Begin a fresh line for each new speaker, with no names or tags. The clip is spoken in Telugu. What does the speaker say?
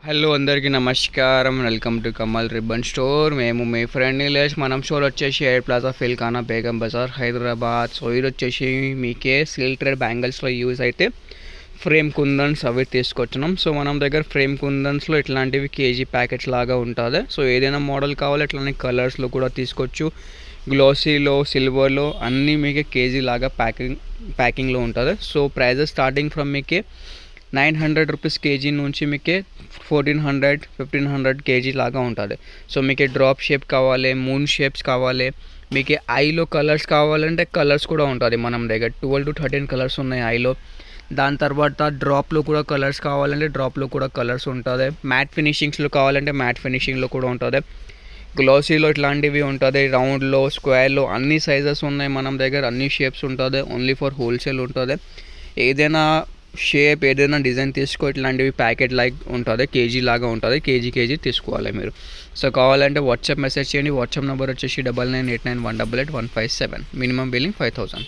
హలో అందరికీ నమస్కారం. Welcome to Kamal ribbon store. మేము మీ ఫ్రెండ్ నీలేష్. మనం స్టోర్ వచ్చేసి air plaza Feelkhana Begum Bazaar Hyderabad. So ఇది వచ్చేసి మీకే సిల్క్ థ్రెడ్ బ్యాంగిల్స్లో యూజ్ అయితే ఫ్రేమ్ కుందన్స్ అవి తీసుకొచ్చినాం. సో మనం దగ్గర ఫ్రేమ్ కుందన్స్లో ఇట్లాంటివి కేజీ ప్యాకెట్స్ లాగా ఉంటుంది. సో ఏదైనా మోడల్ కావాలి ఇట్లాంటి కలర్స్లో కూడా తీసుకోవచ్చు. గ్లాసీలో, సిల్వర్లో అన్నీ మీకే కేజీ లాగా ప్యాకింగ్లో ఉంటుంది. సో ప్రైజెస్ స్టార్టింగ్ ఫ్రమ్ మీకే 900 రూపీస్ కేజీ నుంచి మీకే 1400 1500 కేజీ లాగా ఉంటుంది. సో మీకు డ్రాప్ షేప్ కావాలి, మూన్ షేప్స్ కావాలి, మీకు ఐలో కలర్స్ కావాలంటే కలర్స్ కూడా ఉంటుంది మనం దగ్గర. 12 to 13 కలర్స్ ఉన్నాయి ఐలో. దాని తర్వాత డ్రాప్లో కూడా కలర్స్ కావాలంటే డ్రాప్లో కూడా కలర్స్ ఉంటుంది. మ్యాట్ ఫినిషింగ్స్లో కావాలంటే మ్యాట్ ఫినిషింగ్లో కూడా ఉంటుంది. గ్లాసీలో ఇట్లాంటివి ఉంటుంది. రౌండ్లో, స్క్వేర్లో అన్ని సైజెస్ ఉన్నాయి మన దగ్గర, అన్ని షేప్స్ ఉంటుంది. ఓన్లీ ఫర్ హోల్సేల్ ఉంటుంది. ఏదైనా షేప్, ఏదైనా డిజైన్ తీసుకో, ఇట్లాంటివి ప్యాకెట్ లైక్ ఉంటుంది, కేజీ లాగా ఉంటుంది. కేజీ తీసుకోవాలి మీరు. సో కావాలంటే వాట్సాప్ మెసేజ్ చేయండి. వాట్సాప్ నెంబర్ వచ్చేసి 9989188157. Minimum billing 5000.